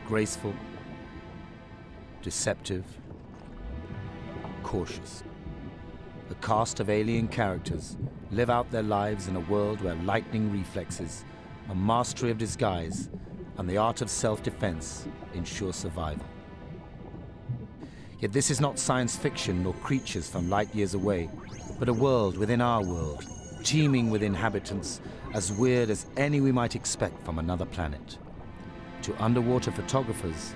graceful, deceptive, cautious. A cast of alien characters live out their lives in a world where lightning reflexes, a mastery of disguise, and the art of self-defense ensure survival. Yet this is not science fiction nor creatures from light years away, but a world within our world, teeming with inhabitants as weird as any we might expect from another planet. To underwater photographers,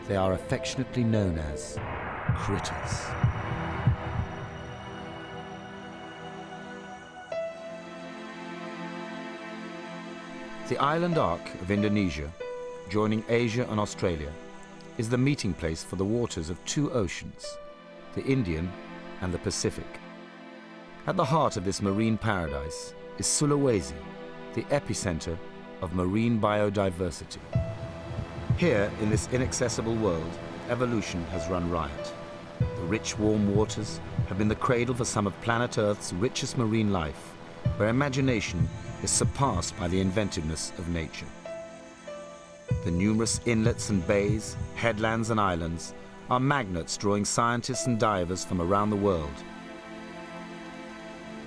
they are affectionately known as critters. The island arc of Indonesia, joining Asia and Australia, is the meeting place for the waters of two oceans, the Indian and the Pacific. At the heart of this marine paradise is Sulawesi, the epicenter of marine biodiversity. Here, in this inaccessible world, evolution has run riot. The rich, warm waters have been the cradle for some of planet Earth's richest marine life, where imagination is surpassed by the inventiveness of nature. The numerous inlets and bays, headlands and islands are magnets drawing scientists and divers from around the world.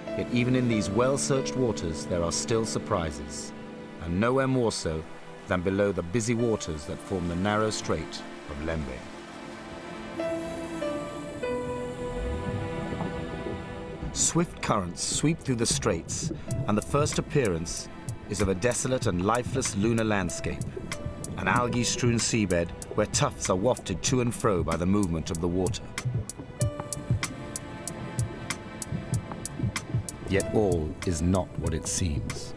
Yet even in these well-searched waters, there are still surprises, and nowhere more so than below the busy waters that form the narrow strait of Lembeh. Swift currents sweep through the straits, and the first appearance is of a desolate and lifeless lunar landscape, an algae-strewn seabed where tufts are wafted to and fro by the movement of the water. Yet all is not what it seems.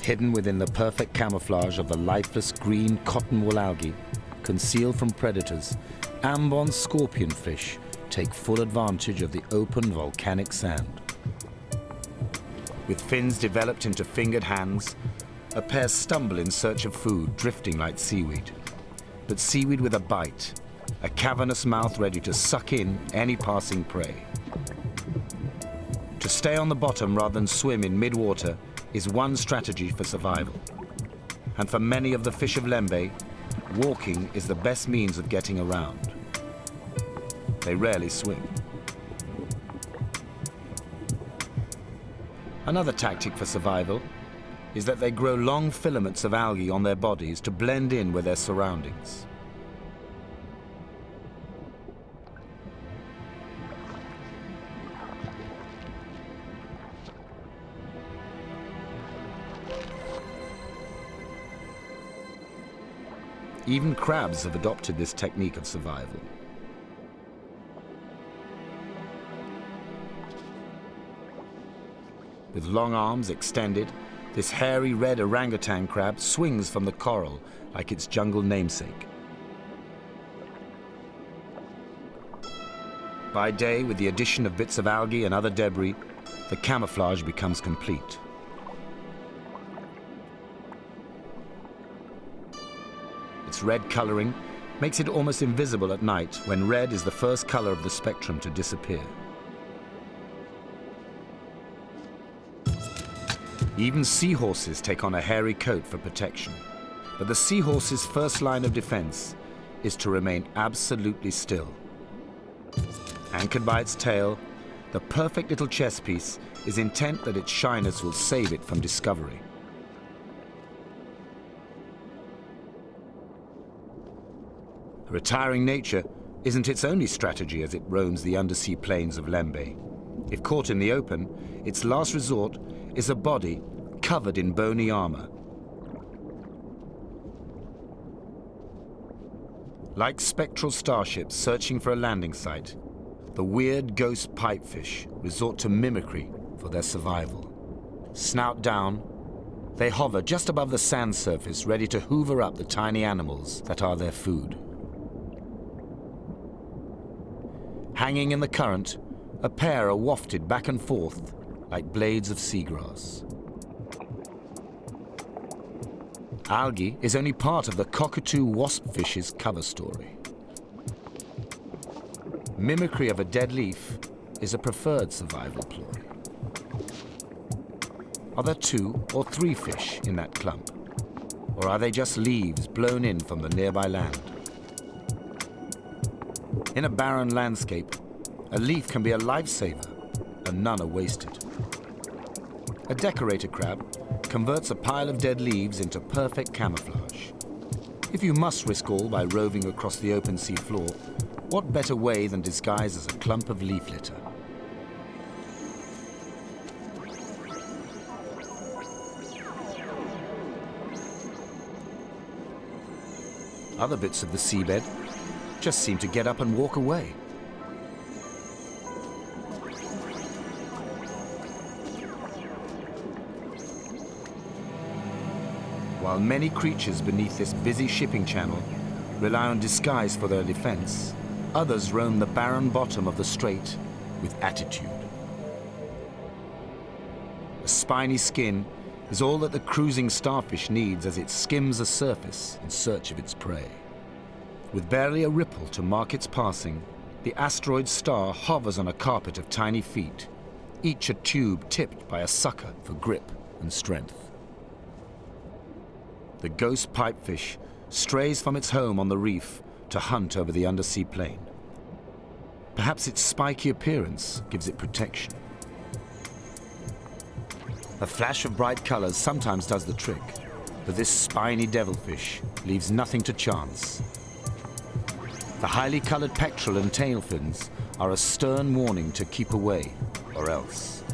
Hidden within the perfect camouflage of the lifeless green cotton wool algae, concealed from predators, ambon scorpionfish take full advantage of the open volcanic sand. With fins developed into fingered hands, a pair stumble in search of food, drifting like seaweed. But seaweed with a bite, a cavernous mouth ready to suck in any passing prey. To stay on the bottom rather than swim in mid-water is one strategy for survival. And for many of the fish of Lembeh, walking is the best means of getting around. They rarely swim. Another tactic for survival is that they grow long filaments of algae on their bodies to blend in with their surroundings. Even crabs have adopted this technique of survival. With long arms extended, this hairy red orangutan crab swings from the coral like its jungle namesake. By day, with the addition of bits of algae and other debris, the camouflage becomes complete. Its red coloring makes it almost invisible at night, when red is the first color of the spectrum to disappear. Even seahorses take on a hairy coat for protection. But the seahorse's first line of defense is to remain absolutely still. Anchored by its tail, the perfect little chess piece is intent that its shyness will save it from discovery. Retiring nature isn't its only strategy as it roams the undersea plains of Lembeh. If caught in the open, its last resort is a body covered in bony armor. Like spectral starships searching for a landing site, the weird ghost pipefish resort to mimicry for their survival. Snout down, they hover just above the sand surface, ready to hoover up the tiny animals that are their food. Hanging in the current, a pair are wafted back and forth like blades of seagrass. Algae is only part of the cockatoo waspfish's cover story. Mimicry of a dead leaf is a preferred survival ploy. Are there 2 or 3 fish in that clump? Or are they just leaves blown in from the nearby land? In a barren landscape, a leaf can be a lifesaver, and none are wasted. A decorator crab converts a pile of dead leaves into perfect camouflage. If you must risk all by roving across the open sea floor, what better way than disguise as a clump of leaf litter? Other bits of the seabed just seem to get up and walk away. While many creatures beneath this busy shipping channel rely on disguise for their defense, others roam the barren bottom of the strait with attitude. A spiny skin is all that the cruising starfish needs as it skims the surface in search of its prey. With barely a ripple to mark its passing, the asteroid star hovers on a carpet of tiny feet, each a tube tipped by a sucker for grip and strength. The ghost pipefish strays from its home on the reef to hunt over the undersea plain. Perhaps its spiky appearance gives it protection. A flash of bright colors sometimes does the trick, but this spiny devilfish leaves nothing to chance. The highly colored pectoral and tail fins are a stern warning to keep away, or else.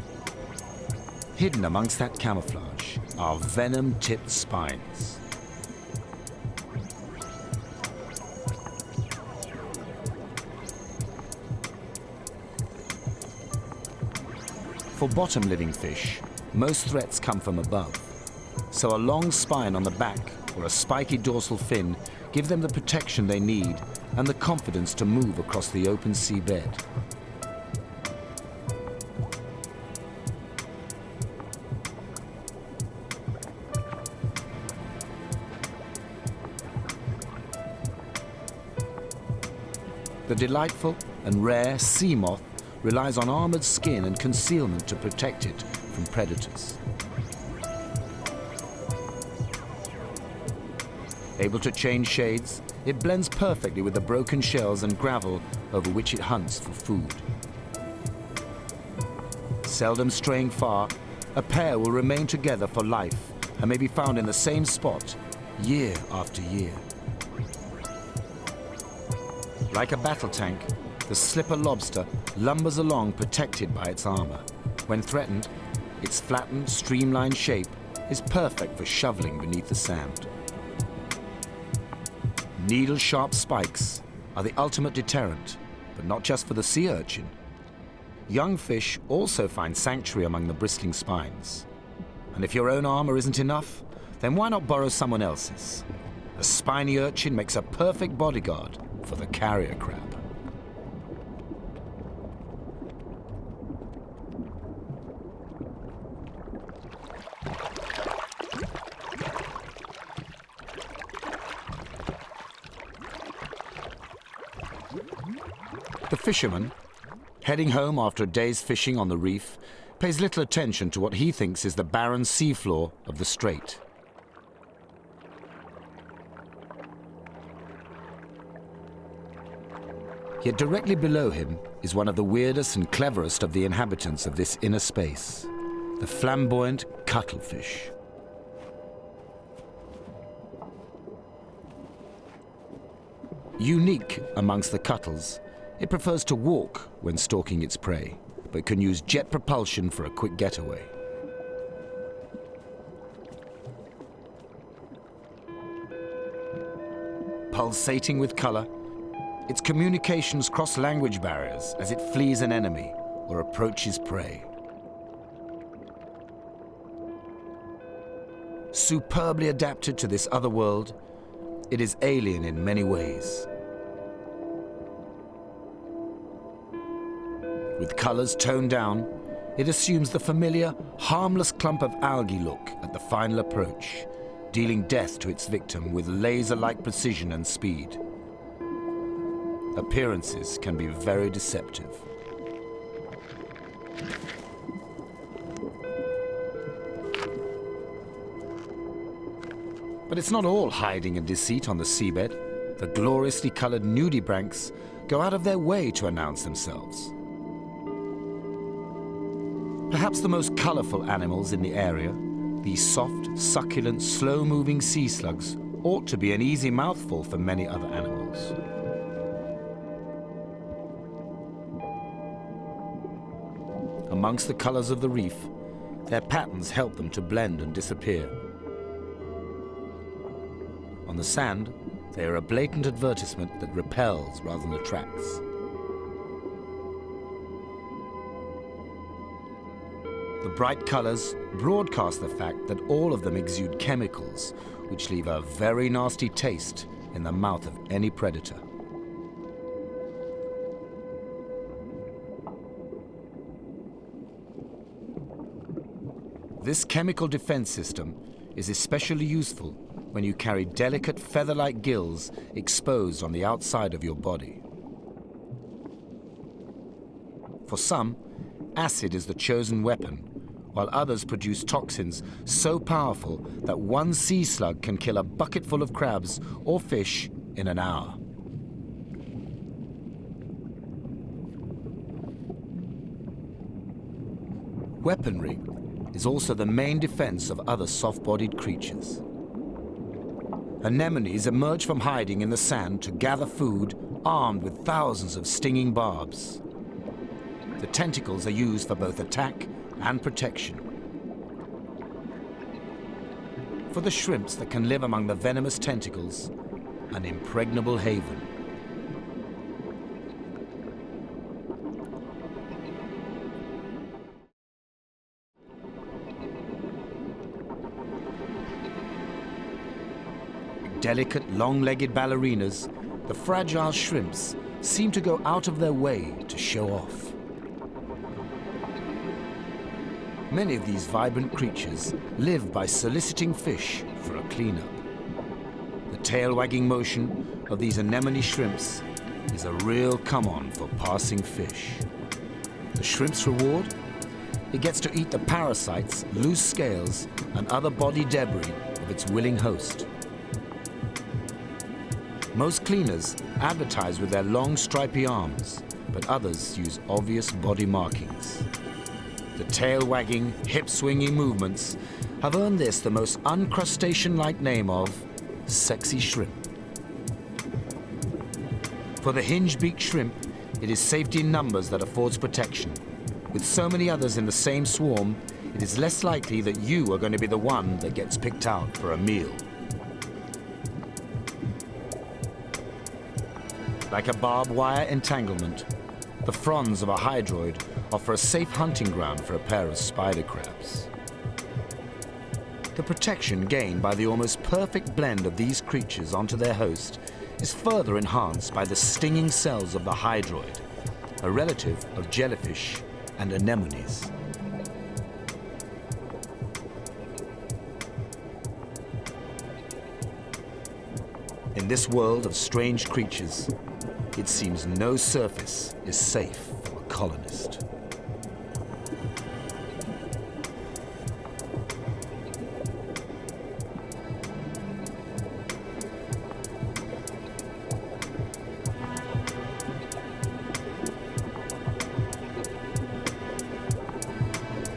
Hidden amongst that camouflage are venom-tipped spines. For bottom-living fish, most threats come from above, so a long spine on the back or a spiky dorsal fin give them the protection they need and the confidence to move across the open sea bed. The delightful and rare sea moth relies on armored skin and concealment to protect it from predators. Able to change shades, it blends perfectly with the broken shells and gravel over which it hunts for food. Seldom straying far, a pair will remain together for life and may be found in the same spot year after year. Like a battle tank, the slipper lobster lumbers along protected by its armor. When threatened, its flattened, streamlined shape is perfect for shoveling beneath the sand. Needle-sharp spikes are the ultimate deterrent, but not just for the sea urchin. Young fish also find sanctuary among the bristling spines. And if your own armor isn't enough, then why not borrow someone else's? A spiny urchin makes a perfect bodyguard for the carrier crab. The fisherman, heading home after a day's fishing on the reef, pays little attention to what he thinks is the barren seafloor of the strait. Yet directly below him is one of the weirdest and cleverest of the inhabitants of this inner space, the flamboyant cuttlefish. Unique amongst the cuttles, it prefers to walk when stalking its prey, but can use jet propulsion for a quick getaway. Pulsating with color, its communications cross language barriers as it flees an enemy or approaches prey. Superbly adapted to this other world, it is alien in many ways. With colors toned down, it assumes the familiar, harmless clump of algae look at the final approach, dealing death to its victim with laser-like precision and speed. Appearances can be very deceptive. But it's not all hiding and deceit on the seabed. The gloriously colored nudibranchs go out of their way to announce themselves. Perhaps the most colorful animals in the area, these soft, succulent, slow-moving sea slugs ought to be an easy mouthful for many other animals. Amongst the colors of the reef, their patterns help them to blend and disappear. On the sand, they are a blatant advertisement that repels rather than attracts. The bright colors broadcast the fact that all of them exude chemicals which leave a very nasty taste in the mouth of any predator. This chemical defense system is especially useful when you carry delicate feather-like gills exposed on the outside of your body. For some, acid is the chosen weapon, while others produce toxins so powerful that one sea slug can kill a bucketful of crabs or fish in an hour. Weaponry is also the main defense of other soft-bodied creatures. Anemones emerge from hiding in the sand to gather food, armed with thousands of stinging barbs. The tentacles are used for both attack and protection. For the shrimps that can live among the venomous tentacles, an impregnable haven. Delicate, long-legged ballerinas, the fragile shrimps seem to go out of their way to show off. Many of these vibrant creatures live by soliciting fish for a cleanup. The tail-wagging motion of these anemone shrimps is a real come-on for passing fish. The shrimp's reward? It gets to eat the parasites, loose scales, and other body debris of its willing host. Most cleaners advertise with their long, stripy arms, but others use obvious body markings. The tail-wagging, hip-swinging movements have earned this the most uncrustacean-like name of sexy shrimp. For the hinge-beaked shrimp, it is safety in numbers that affords protection. With so many others in the same swarm, it is less likely that you are going to be the one that gets picked out for a meal. Like a barbed wire entanglement, the fronds of a hydroid offer a safe hunting ground for a pair of spider crabs. The protection gained by the almost perfect blend of these creatures onto their host is further enhanced by the stinging cells of the hydroid, a relative of jellyfish and anemones. In this world of strange creatures, it seems no surface is safe for a colonist.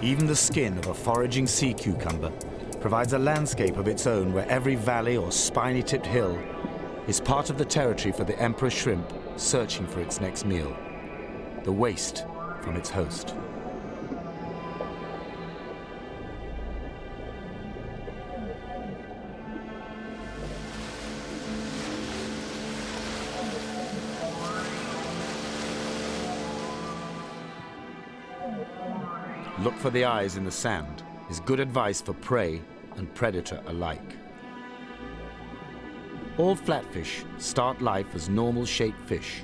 Even the skin of a foraging sea cucumber provides a landscape of its own where every valley or spiny-tipped hill is part of the territory for the emperor shrimp searching for its next meal, the waste from its host. Look for the eyes in the sand is good advice for prey and predator alike. All flatfish start life as normal-shaped fish,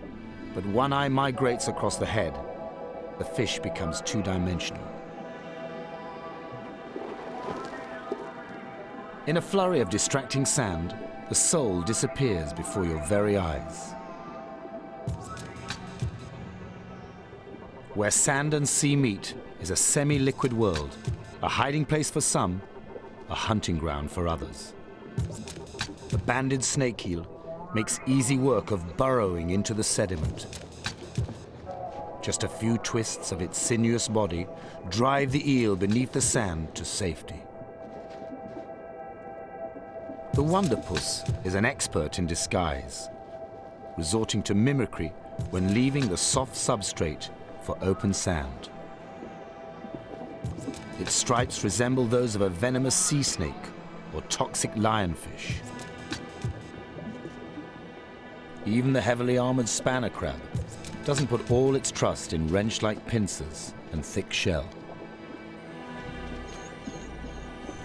but one eye migrates across the head. The fish becomes two-dimensional. In a flurry of distracting sand, the soul disappears before your very eyes. Where sand and sea meet is a semi-liquid world, a hiding place for some, a hunting ground for others. the banded snake eel makes easy work of burrowing into the sediment. Just a few twists of its sinuous body drive the eel beneath the sand to safety. The wonderpuss is an expert in disguise, resorting to mimicry when leaving the soft substrate for open sand. Its stripes resemble those of a venomous sea snake or toxic lionfish. Even the heavily armored spanner crab doesn't put all its trust in wrench-like pincers and thick shell.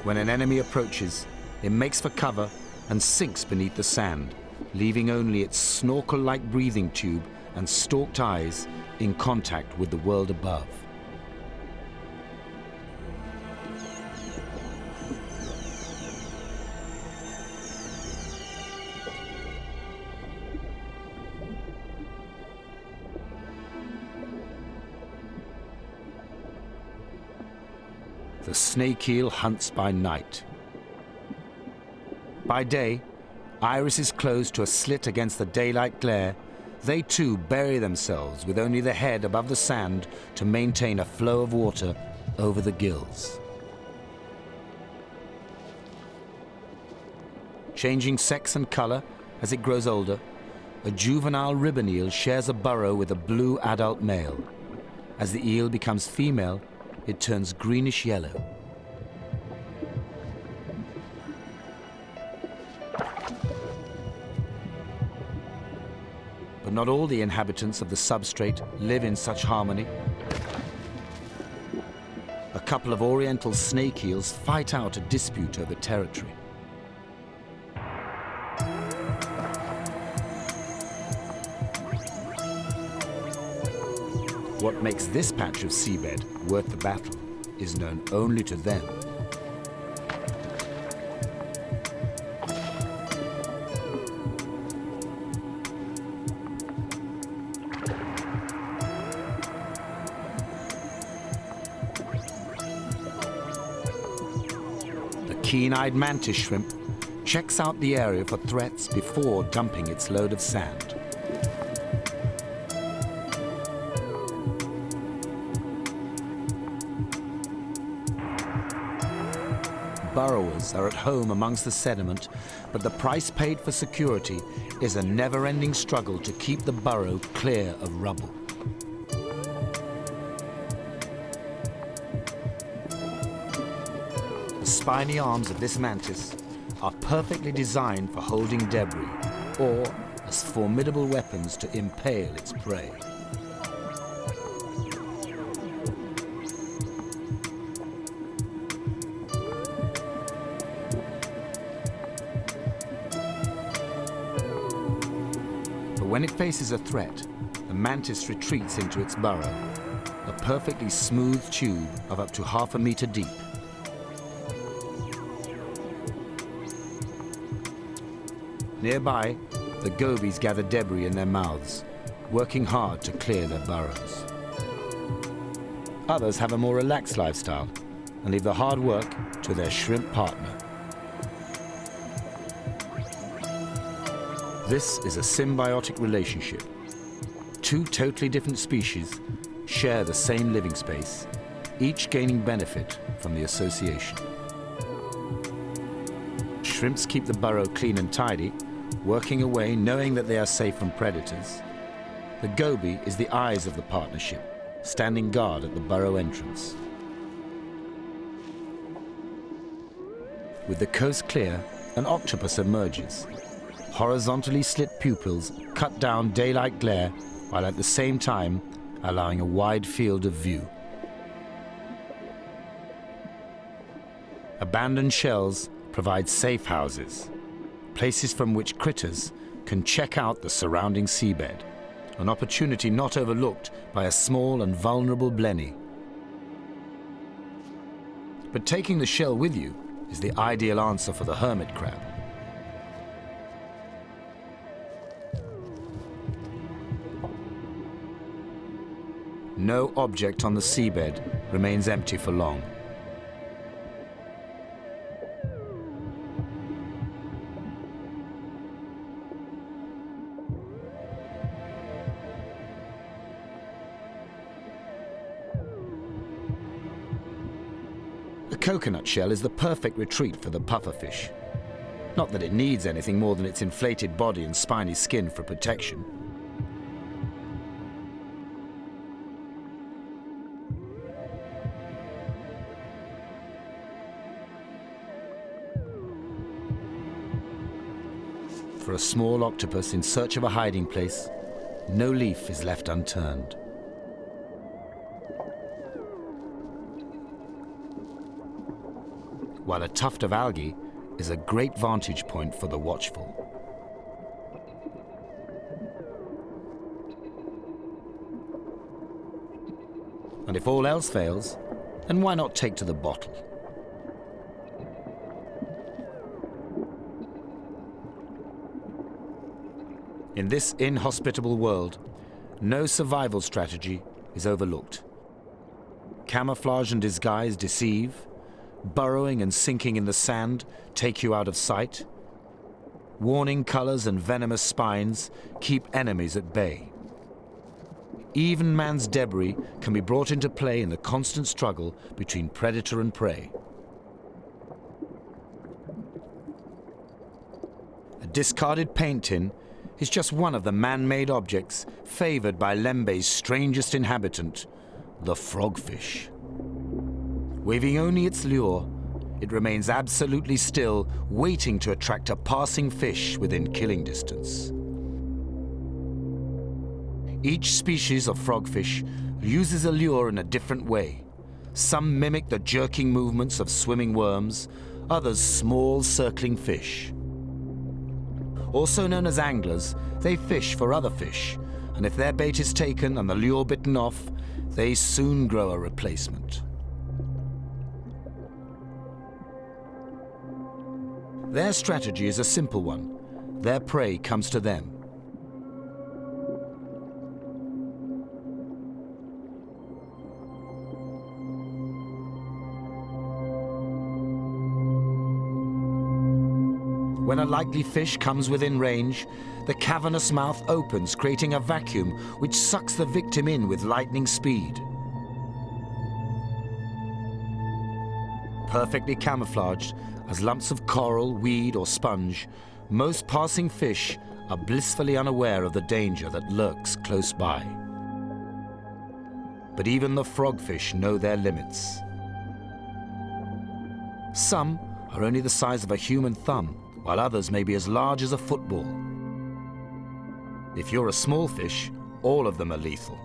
When an enemy approaches, it makes for cover and sinks beneath the sand, leaving only its snorkel-like breathing tube and stalked eyes in contact with the world above. The snake eel hunts by night. By day, irises closed to a slit against the daylight glare, they too bury themselves with only the head above the sand to maintain a flow of water over the gills. Changing sex and color as it grows older, a juvenile ribbon eel shares a burrow with a blue adult male. As the eel becomes female, it turns greenish yellow. But not all the inhabitants of the substrate live in such harmony. A couple of oriental snake eels fight out a dispute over territory. What makes this patch of seabed worth the battle is known only to them. The keen-eyed mantis shrimp checks out the area for threats before dumping its load of sand. Burrowers are at home amongst the sediment, but the price paid for security is a never-ending struggle to keep the burrow clear of rubble. The spiny arms of this mantis are perfectly designed for holding debris, or as formidable weapons to impale its prey. When it faces a threat, the mantis retreats into its burrow, a perfectly smooth tube of up to half a meter deep. Nearby, the gobies gather debris in their mouths, working hard to clear their burrows. Others have a more relaxed lifestyle and leave the hard work to their shrimp partner. This is a symbiotic relationship. Two totally different species share the same living space, each gaining benefit from the association. Shrimps keep the burrow clean and tidy, working away knowing that they are safe from predators. The goby is the eyes of the partnership, standing guard at the burrow entrance. With the coast clear, an octopus emerges. Horizontally slit pupils cut down daylight glare while at the same time allowing a wide field of view. Abandoned shells provide safe houses, places from which critters can check out the surrounding seabed, an opportunity not overlooked by a small and vulnerable blenny. But taking the shell with you is the ideal answer for the hermit crab. No object on the seabed remains empty for long. coconut shell is the perfect retreat for the pufferfish. Not that it needs anything more than its inflated body and spiny skin for protection. For a small octopus in search of a hiding place, no leaf is left unturned. While a tuft of algae is a great vantage point for the watchful. And if all else fails, then why not take to the bottle? In this inhospitable world, no survival strategy is overlooked. Camouflage and disguise deceive. Burrowing and sinking in the sand take you out of sight. Warning colors and venomous spines keep enemies at bay. Even man's debris can be brought into play in the constant struggle between predator and prey. A discarded paint tin is just one of the man-made objects favored by Lembeh's strangest inhabitant, the frogfish. Waving only its lure, it remains absolutely still, waiting to attract a passing fish within killing distance. Each species of frogfish uses a lure in a different way. Some mimic the jerking movements of swimming worms, others small circling fish. Also known as anglers, they fish for other fish, and if their bait is taken and the lure bitten off, they soon grow a replacement. Their strategy is a simple one. Their prey comes to them. When a likely fish comes within range, the cavernous mouth opens, creating a vacuum which sucks the victim in with lightning speed. Perfectly camouflaged as lumps of coral, weed, or sponge, most passing fish are blissfully unaware of the danger that lurks close by. But even the frogfish know their limits. Some are only the size of a human thumb, while others may be as large as a football. If you're a small fish, all of them are lethal.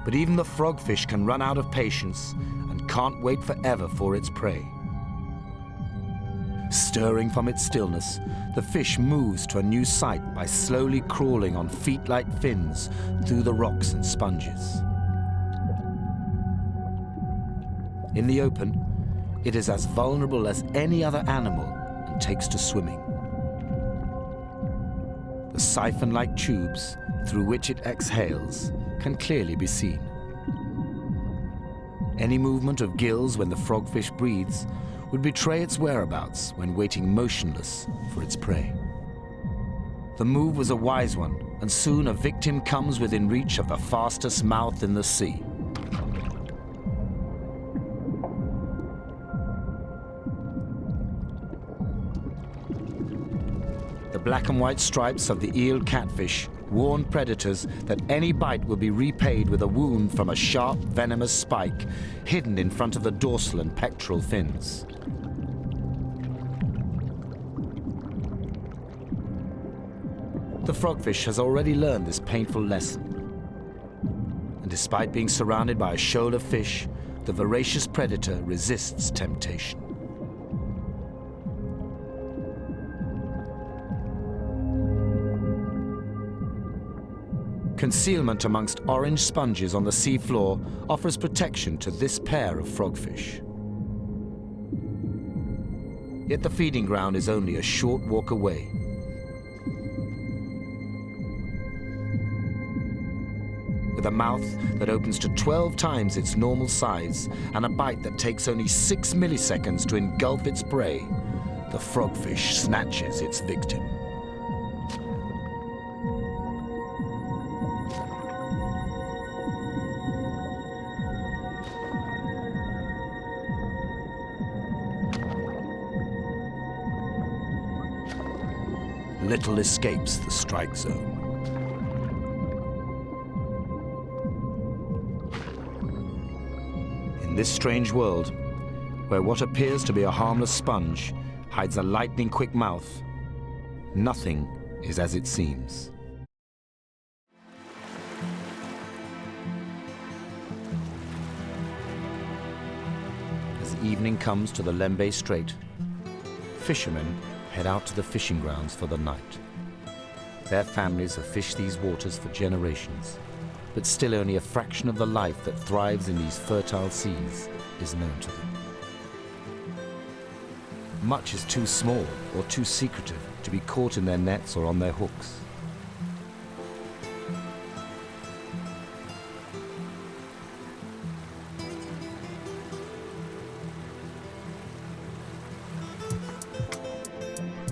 But even the frogfish can run out of patience and can't wait forever for its prey. Stirring from its stillness, the fish moves to a new site by slowly crawling on feet-like fins through the rocks and sponges. In the open, it is as vulnerable as any other animal and takes to swimming. The siphon-like tubes through which it exhales can clearly be seen. Any movement of gills when the frogfish breathes would betray its whereabouts when waiting motionless for its prey. The move was a wise one, and soon a victim comes within reach of the fastest mouth in the sea. The black and white stripes of the eel catfish warn predators that any bite will be repaid with a wound from a sharp, venomous spike hidden in front of the dorsal and pectoral fins. The frogfish has already learned this painful lesson. And despite being surrounded by a shoal of fish, the voracious predator resists temptation. Concealment amongst orange sponges on the seafloor offers protection to this pair of frogfish. Yet the feeding ground is only a short walk away. With a mouth that opens to 12 times its normal size and a bite that takes only 6 milliseconds to engulf its prey, the frogfish snatches its victim. little escapes the strike zone. In this strange world, where what appears to be a harmless sponge hides a lightning-quick mouth, nothing is as it seems. As evening comes to the Lembeh Strait, fishermen head out to the fishing grounds for the night. Their families have fished these waters for generations, but still only a fraction of the life that thrives in these fertile seas is known to them. Much is too small or too secretive to be caught in their nets or on their hooks.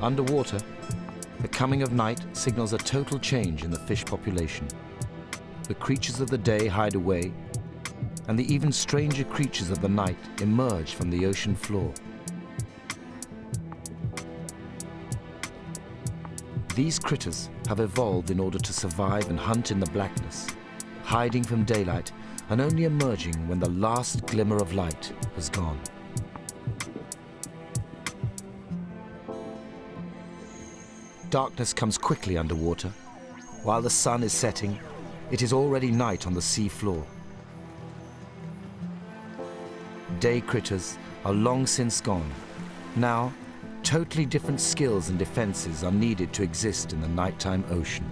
Underwater, the coming of night signals a total change in the fish population. The creatures of the day hide away, and the even stranger creatures of the night emerge from the ocean floor. These critters have evolved in order to survive and hunt in the blackness, hiding from daylight and only emerging when the last glimmer of light has gone. Darkness comes quickly underwater. While the sun is setting, it is already night on the sea floor. Day critters are long since gone. Now, totally different skills and defenses are needed to exist in the nighttime ocean.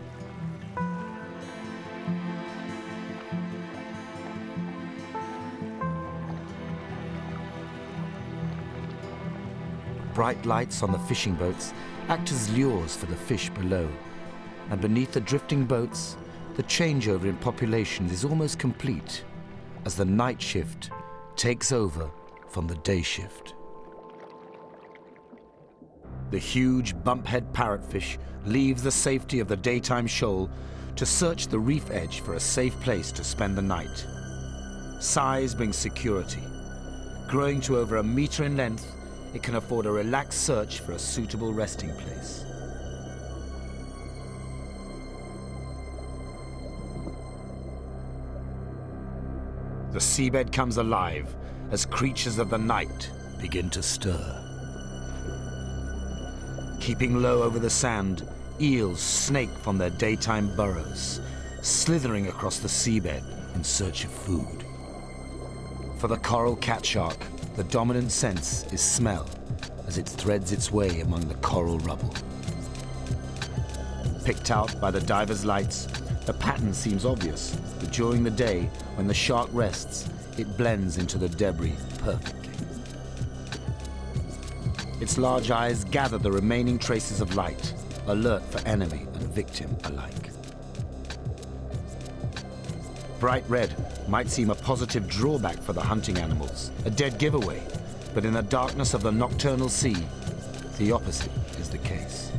Bright lights on the fishing boats act as lures for the fish below, and beneath the drifting boats, the changeover in population is almost complete as the night shift takes over from the day shift. The huge bumphead parrotfish leaves the safety of the daytime shoal to search the reef edge for a safe place to spend the night. Size brings security. Growing to over 1 meter in length, it can afford a relaxed search for a suitable resting place. The seabed comes alive as creatures of the night begin to stir. Keeping low over the sand, eels snake from their daytime burrows, slithering across the seabed in search of food. For the coral cat shark, the dominant sense is smell as it threads its way among the coral rubble. Picked out by the diver's lights, the pattern seems obvious, but during the day, when the shark rests, it blends into the debris perfectly. Its large eyes gather the remaining traces of light, alert for enemy and victim alike. Bright red might seem a positive drawback for the hunting animals, a dead giveaway, but in the darkness of the nocturnal sea, the opposite is the case.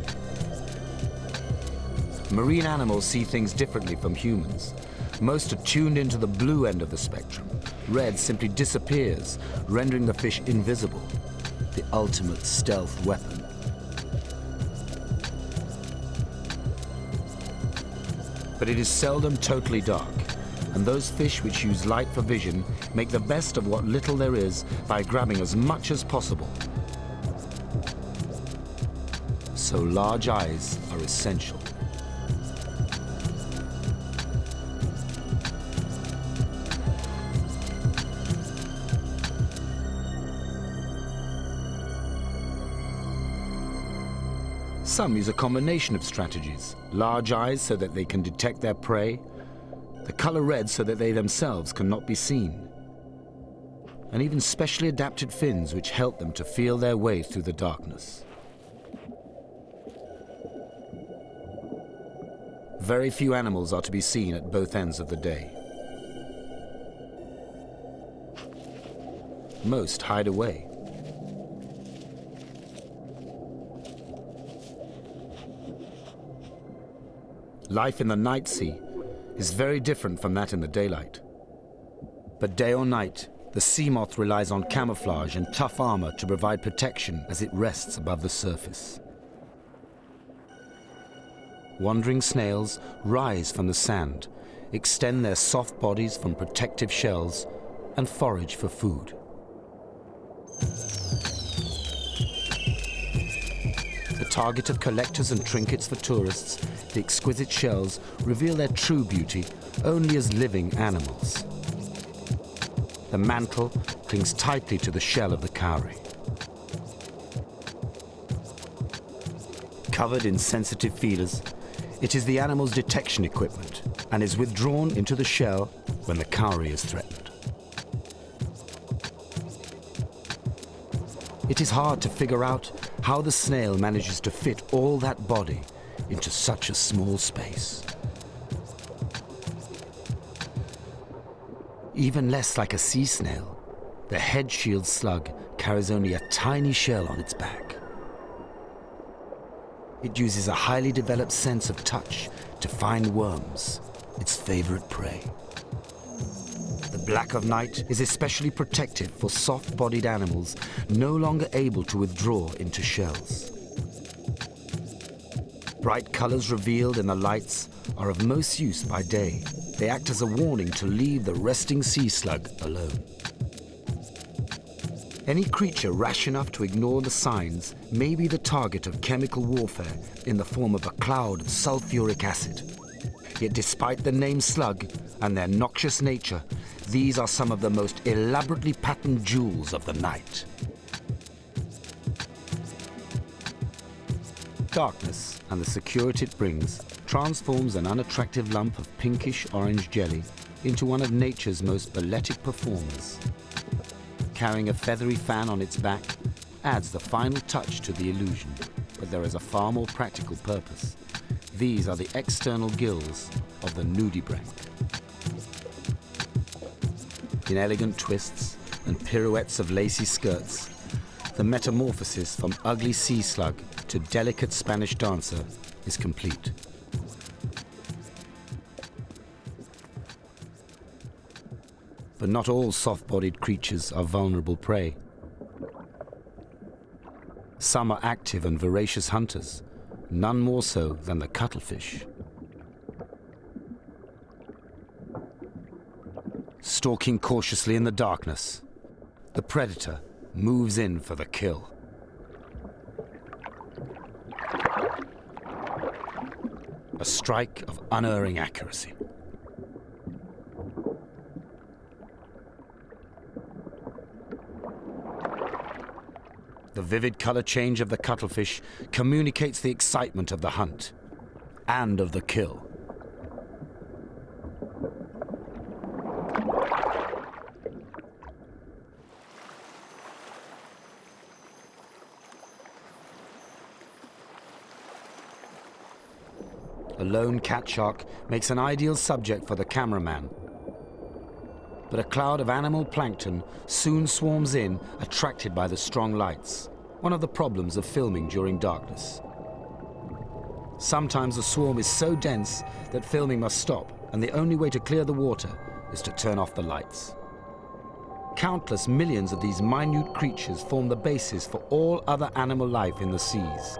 Marine animals see things differently from humans. Most are tuned into the blue end of the spectrum. Red simply disappears, rendering the fish invisible, the ultimate stealth weapon. But it is seldom totally dark, and those fish which use light for vision make the best of what little there is by grabbing as much as possible. So large eyes are essential. Some use a combination of strategies. Large eyes so that they can detect their prey, the color red so that they themselves cannot be seen, and even specially adapted fins which help them to feel their way through the darkness. Very few animals are to be seen at both ends of the day. Most hide away. Life in the night sea is very different from that in the daylight. But day or night, the sea moth relies on camouflage and tough armor to provide protection as it rests above the surface. wandering snails rise from the sand, extend their soft bodies from protective shells, and forage for food. The target of collectors and trinkets for tourists, the exquisite shells reveal their true beauty only as living animals. The mantle clings tightly to the shell of the cowrie. Covered in sensitive feelers, it is the animal's detection equipment and is withdrawn into the shell when the cowrie is threatened. It is hard to figure out how the snail manages to fit all that body into such a small space. Even less like a sea snail, the head-shield slug carries only a tiny shell on its back. It uses a highly developed sense of touch to find worms, its favorite prey. The black of night is especially protective for soft-bodied animals no longer able to withdraw into shells. Bright colors revealed in the lights are of most use by day. They act as a warning to leave the resting sea slug alone. Any creature rash enough to ignore the signs may be the target of chemical warfare in the form of a cloud of sulfuric acid. Yet despite the name slug and their noxious nature, these are some of the most elaborately patterned jewels of the night. Darkness and the security it brings transforms an unattractive lump of pinkish-orange jelly into one of nature's most balletic performers. Carrying a feathery fan on its back adds the final touch to the illusion, but there is a far more practical purpose. These are the external gills of the nudibranch. In elegant twists and pirouettes of lacy skirts, the metamorphosis from ugly sea slug to delicate Spanish dancer is complete. But not all soft-bodied creatures are vulnerable prey. Some are active and voracious hunters, none more so than the cuttlefish. Stalking cautiously in the darkness, the predator moves in for the kill. A strike of unerring accuracy. The vivid color change of the cuttlefish communicates the excitement of the hunt and of the kill. A lone cat shark makes an ideal subject for the cameraman. But a cloud of animal plankton soon swarms in, attracted by the strong lights, one of the problems of filming during darkness. Sometimes the swarm is so dense that filming must stop, and the only way to clear the water is to turn off the lights. Countless millions of these minute creatures form the basis for all other animal life in the seas.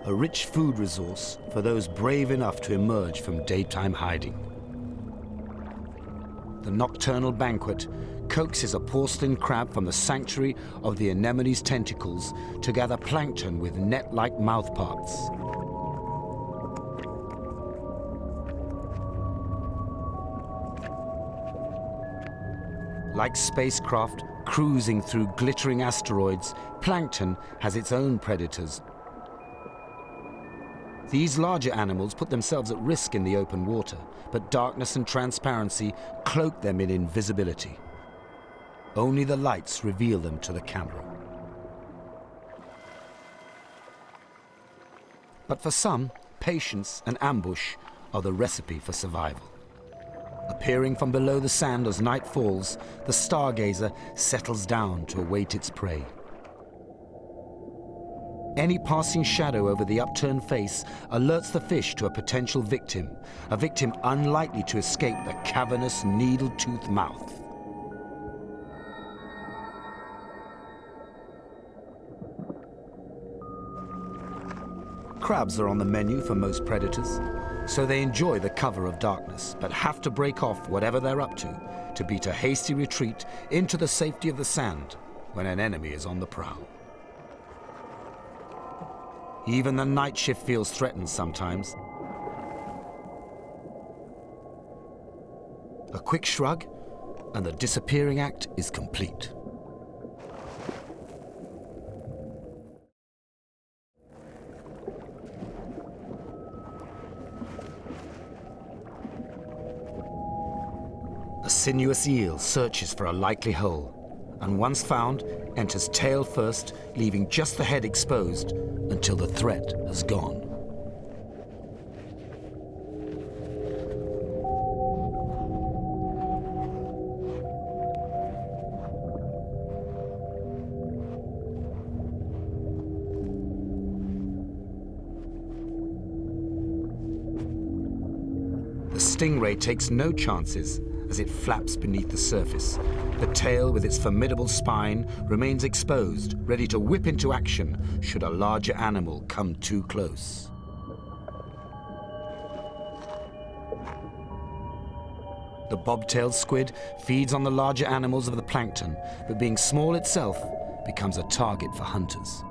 A rich food resource for those brave enough to emerge from daytime hiding. The nocturnal banquet coaxes a porcelain crab from the sanctuary of the anemone's tentacles to gather plankton with net-like mouthparts. Like spacecraft cruising through glittering asteroids, plankton has its own predators. These larger animals put themselves at risk in the open water, but darkness and transparency cloak them in invisibility. Only the lights reveal them to the camera. But for some, patience and ambush are the recipe for survival. Appearing from below the sand as night falls, the stargazer settles down to await its prey. Any passing shadow over the upturned face alerts the fish to a potential victim, a victim unlikely to escape the cavernous, needle-toothed mouth. crabs are on the menu for most predators, so they enjoy the cover of darkness, but have to break off whatever they're up to beat a hasty retreat into the safety of the sand when an enemy is on the prowl. Even the night shift feels threatened sometimes. A quick shrug, and the disappearing act is complete. A sinuous eel searches for a likely hole, and once found, enters tail first, leaving just the head exposed until the threat has gone. The stingray takes no chances as it flaps beneath the surface. The tail with its formidable spine remains exposed, ready to whip into action should a larger animal come too close. The bobtailed squid feeds on the larger animals of the plankton, but being small itself, becomes a target for hunters.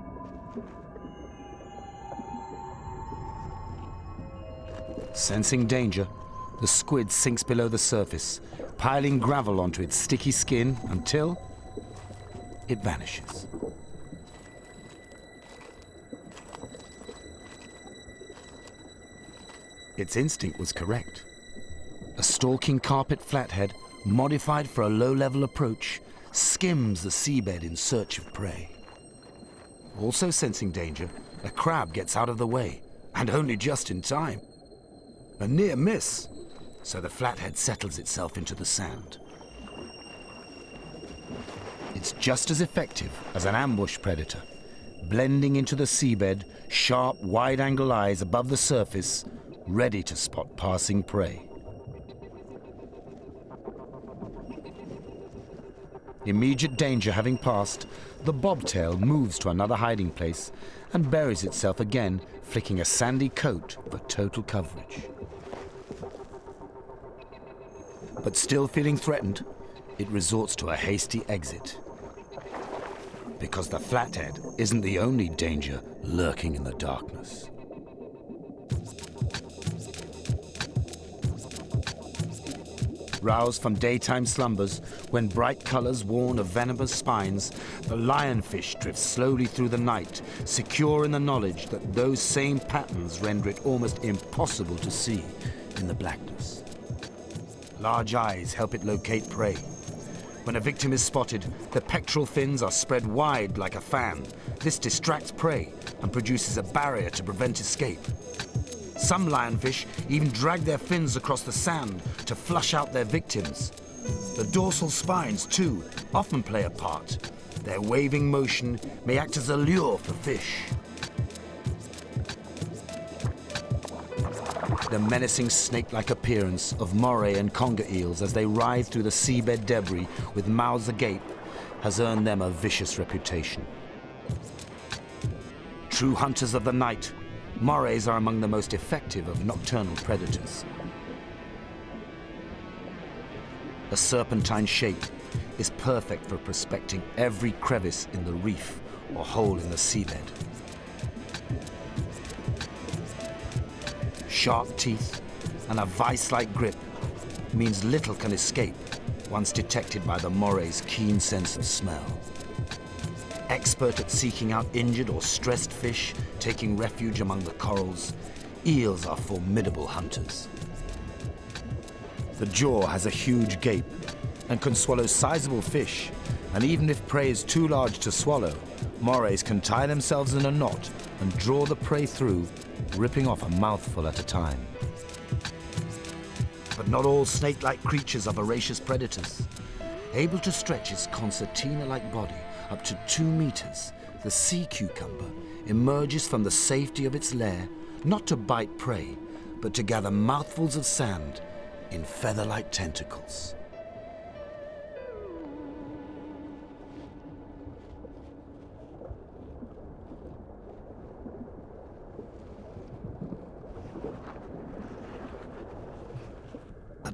Sensing danger, the squid sinks below the surface, piling gravel onto its sticky skin until it vanishes. Its instinct was correct. A stalking carpet flathead, modified for a low-level approach, skims the seabed in search of prey. Also sensing danger, a crab gets out of the way, and only just in time. A near miss, so the flathead settles itself into the sand. It's just as effective as an ambush predator, blending into the seabed, sharp, wide-angle eyes above the surface, ready to spot passing prey. Immediate danger having passed, the bobtail moves to another hiding place and buries itself again, flicking a sandy coat for total coverage. But still feeling threatened, it resorts to a hasty exit. Because the flathead isn't the only danger lurking in the darkness. Roused from daytime slumbers, when bright colors warn of venomous spines, the lionfish drifts slowly through the night, secure in the knowledge that those same patterns render it almost impossible to see in the blackness. Large eyes help it locate prey. When a victim is spotted, the pectoral fins are spread wide like a fan. This distracts prey and produces a barrier to prevent escape. Some lionfish even drag their fins across the sand to flush out their victims. The dorsal spines, too, often play a part. Their waving motion may act as a lure for fish. The menacing snake-like appearance of moray and conger eels as they writhe through the seabed debris with mouths agape has earned them a vicious reputation. True hunters of the night, morays are among the most effective of nocturnal predators. A serpentine shape is perfect for prospecting every crevice in the reef or hole in the seabed. Sharp teeth and a vice-like grip means little can escape once detected by the moray's keen sense of smell. Expert at seeking out injured or stressed fish, taking refuge among the corals, eels are formidable hunters. The jaw has a huge gape and can swallow sizable fish, and even if prey is too large to swallow, morays can tie themselves in a knot and draw the prey through, ripping off a mouthful at a time. But not all snake-like creatures are voracious predators. Able to stretch its concertina-like body up to 2 meters, the sea cucumber emerges from the safety of its lair, not to bite prey, but to gather mouthfuls of sand in feather-like tentacles.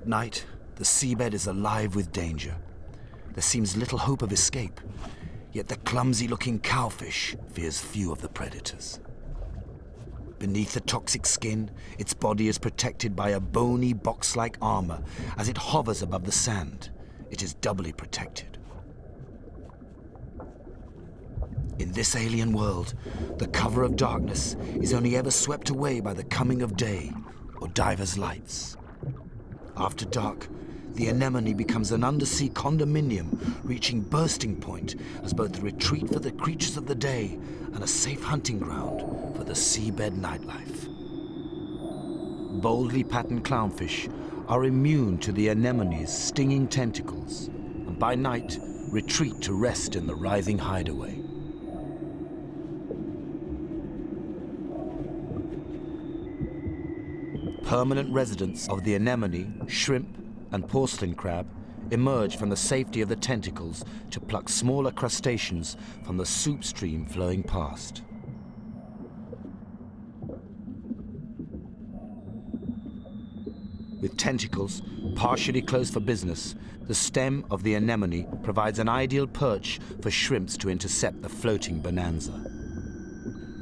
night, the seabed is alive with danger. There seems little hope of escape, yet the clumsy-looking cowfish fears few of the predators. Beneath the toxic skin, its body is protected by a bony box-like armor. As it hovers above the sand, it is doubly protected. In this alien world, the cover of darkness is only ever swept away by the coming of day or divers' lights. After dark, the anemone becomes an undersea condominium, reaching bursting point as both a retreat for the creatures of the day and a safe hunting ground for the seabed nightlife. Boldly patterned clownfish are immune to the anemone's stinging tentacles, and by night retreat to rest in the writhing hideaway. Permanent residents of the anemone, shrimp, and porcelain crab emerge from the safety of the tentacles to pluck smaller crustaceans from the soup stream flowing past. With tentacles partially closed for business, the stem of the anemone provides an ideal perch for shrimps to intercept the floating bonanza.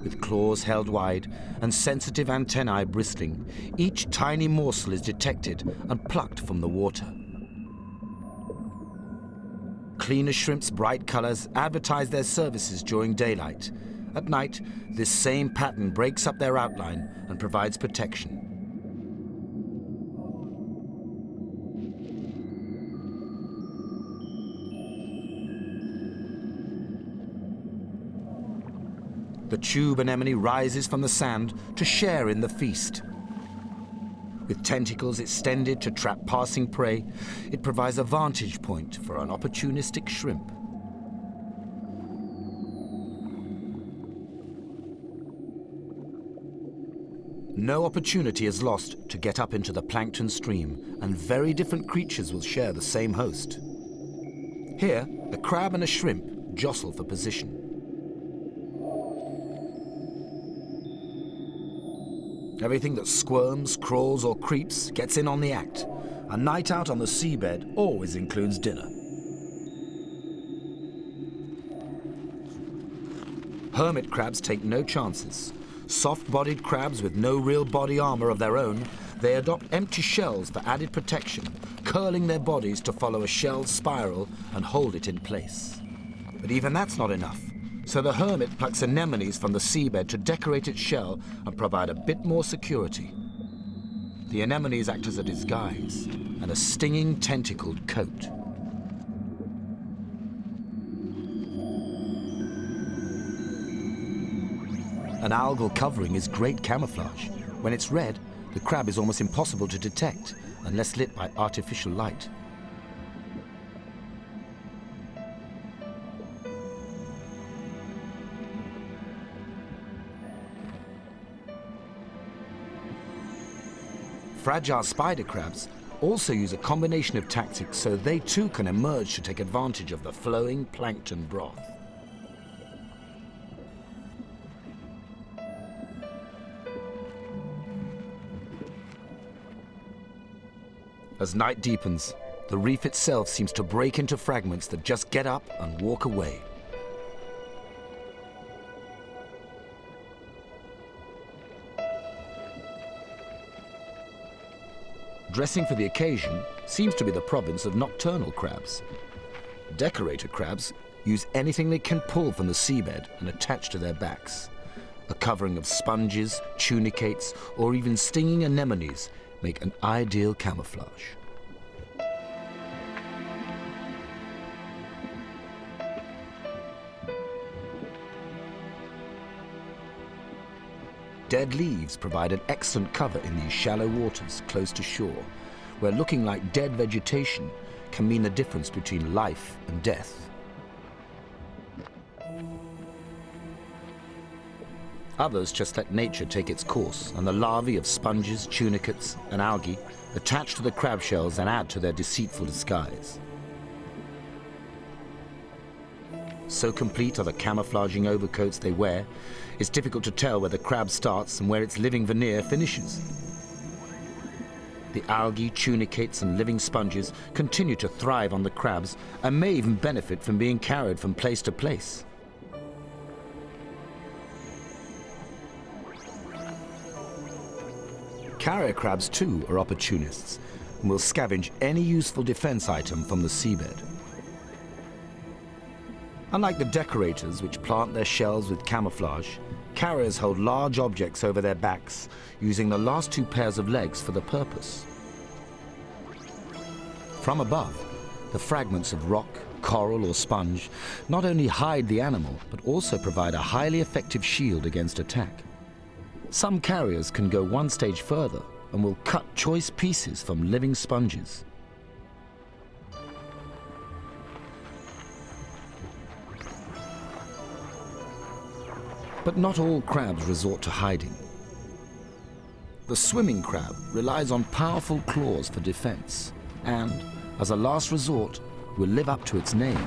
With claws held wide and sensitive antennae bristling, each tiny morsel is detected and plucked from the water. Cleaner shrimp's bright colors advertise their services during daylight. At night, this same pattern breaks up their outline and provides protection. The tube anemone rises from the sand to share in the feast. With tentacles extended to trap passing prey, it provides a vantage point for an opportunistic shrimp. No opportunity is lost to get up into the plankton stream, and very different creatures will share the same host. Here, a crab and a shrimp jostle for position. Everything that squirms, crawls, or creeps gets in on the act. A night out on the seabed always includes dinner. Hermit crabs take no chances. Soft-bodied crabs with no real body armor of their own, they adopt empty shells for added protection, curling their bodies to follow a shell spiral and hold it in place. But even that's not enough. So the hermit plucks anemones from the seabed to decorate its shell and provide a bit more security. The anemones act as a disguise and a stinging tentacled coat. An algal covering is great camouflage. When it's red, the crab is almost impossible to detect unless lit by artificial light. Fragile spider crabs also use a combination of tactics so they too can emerge to take advantage of the flowing plankton broth. As night deepens, the reef itself seems to break into fragments that just get up and walk away. Dressing for the occasion seems to be the province of nocturnal crabs. Decorator crabs use anything they can pull from the seabed and attach to their backs. A covering of sponges, tunicates, or even stinging anemones make an ideal camouflage. Dead leaves provide an excellent cover in these shallow waters close to shore, where looking like dead vegetation can mean the difference between life and death. Others just let nature take its course, and the larvae of sponges, tunicates, and algae attach to the crab shells and add to their deceitful disguise. So complete are the camouflaging overcoats they wear, it's difficult to tell where the crab starts and where its living veneer finishes. The algae, tunicates and living sponges continue to thrive on the crabs and may even benefit from being carried from place to place. Carrier crabs too are opportunists and will scavenge any useful defense item from the seabed. Unlike the decorators, which plant their shells with camouflage, carriers hold large objects over their backs, using the last two pairs of legs for the purpose. From above, the fragments of rock, coral or sponge not only hide the animal, but also provide a highly effective shield against attack. Some carriers can go one stage further and will cut choice pieces from living sponges. But not all crabs resort to hiding. The swimming crab relies on powerful claws for defense and, as a last resort, will live up to its name.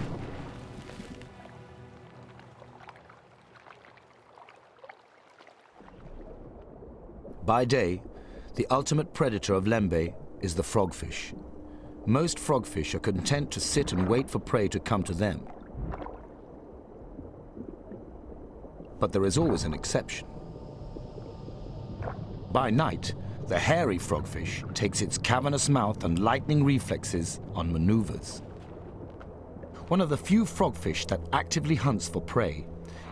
By day, the ultimate predator of Lembeh is the frogfish. Most frogfish are content to sit and wait for prey to come to them. But there is always an exception. By night, the hairy frogfish takes its cavernous mouth and lightning reflexes on maneuvers. One of the few frogfish that actively hunts for prey,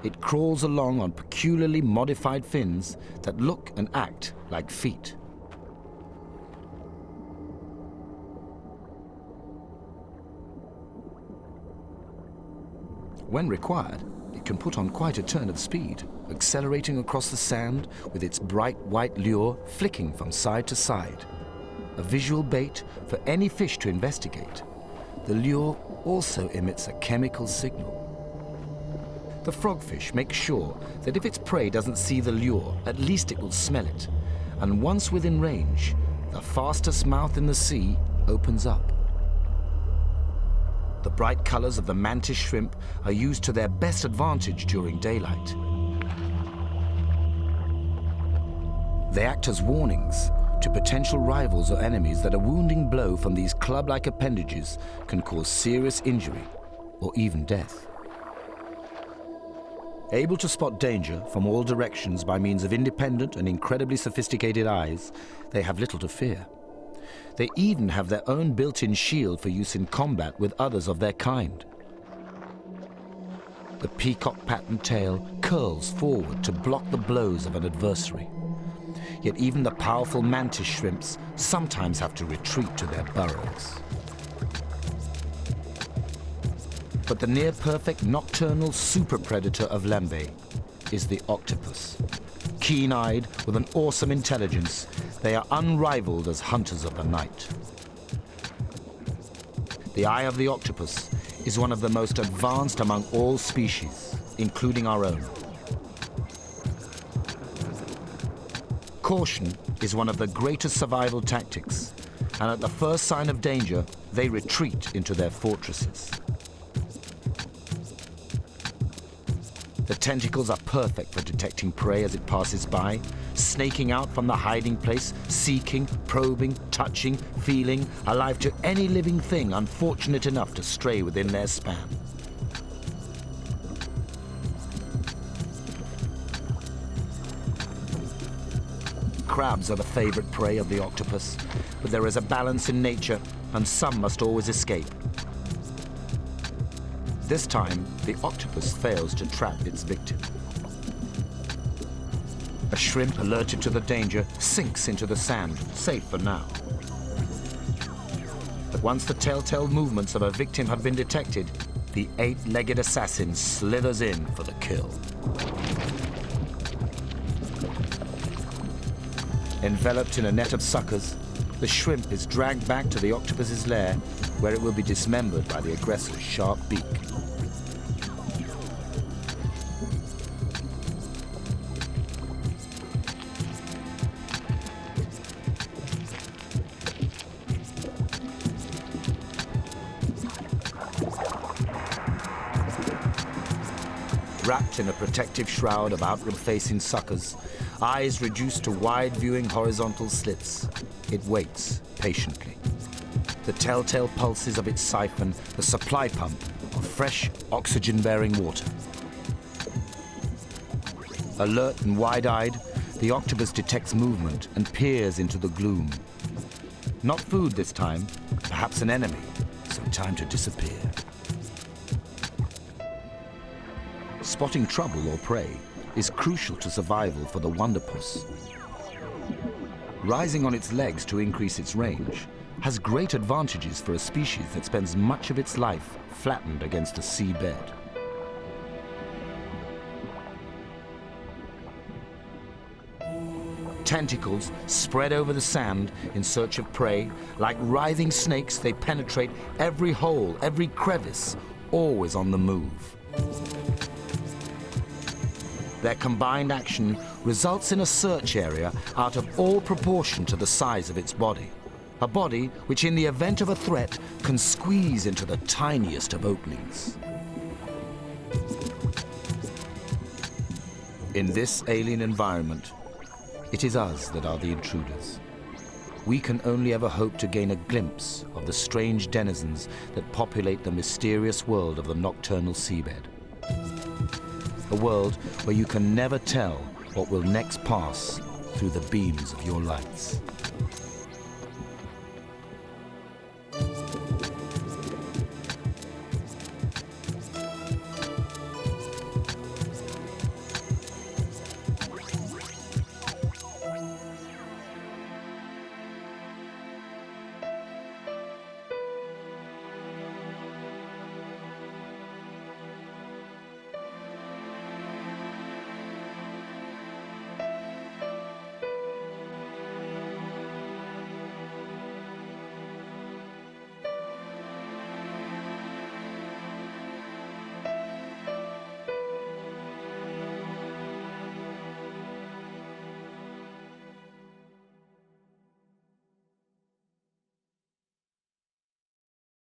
it crawls along on peculiarly modified fins that look and act like feet. When required, it can put on quite a turn of speed, accelerating across the sand with its bright white lure flicking from side to side. A visual bait for any fish to investigate. The lure also emits a chemical signal. The frogfish makes sure that if its prey doesn't see the lure, at least it will smell it. And once within range, the fastest mouth in the sea opens up. The bright colors of the mantis shrimp are used to their best advantage during daylight. They act as warnings to potential rivals or enemies that a wounding blow from these club-like appendages can cause serious injury or even death. Able to spot danger from all directions by means of independent and incredibly sophisticated eyes, they have little to fear. They even have their own built-in shield for use in combat with others of their kind. The peacock-patterned tail curls forward to block the blows of an adversary. Yet even the powerful mantis shrimps sometimes have to retreat to their burrows. But the near-perfect nocturnal super-predator of Lembeh is the octopus. Keen-eyed, with an awesome intelligence, they are unrivaled as hunters of the night. The eye of the octopus is one of the most advanced among all species, including our own. Caution is one of the greatest survival tactics, and at the first sign of danger, they retreat into their fortresses. The tentacles are perfect for detecting prey as it passes by, snaking out from the hiding place, seeking, probing, touching, feeling, alive to any living thing unfortunate enough to stray within their span. Crabs are the favorite prey of the octopus, but there is a balance in nature, and some must always escape. This time, the octopus fails to trap its victim. A shrimp alerted to the danger sinks into the sand, safe for now. But once the telltale movements of a victim have been detected, the eight-legged assassin slithers in for the kill. Enveloped in a net of suckers, the shrimp is dragged back to the octopus's lair, where it will be dismembered by the aggressor's sharp beak. Wrapped in a protective shroud of outward-facing suckers, eyes reduced to wide-viewing horizontal slits, it waits patiently. The telltale pulses of its siphon, the supply pump of fresh, oxygen-bearing water. Alert and wide-eyed, the octopus detects movement and peers into the gloom. Not food this time, perhaps an enemy, so time to disappear. Spotting trouble or prey is crucial to survival for the wonderpuss. Rising on its legs to increase its range has great advantages for a species that spends much of its life flattened against the seabed. Tentacles spread over the sand in search of prey. Like writhing snakes, they penetrate every hole, every crevice, always on the move. Their combined action results in a search area out of all proportion to the size of its body. A body which, in the event of a threat, can squeeze into the tiniest of openings. In this alien environment, it is us that are the intruders. We can only ever hope to gain a glimpse of the strange denizens that populate the mysterious world of the nocturnal seabed. A world where you can never tell what will next pass through the beams of your lights.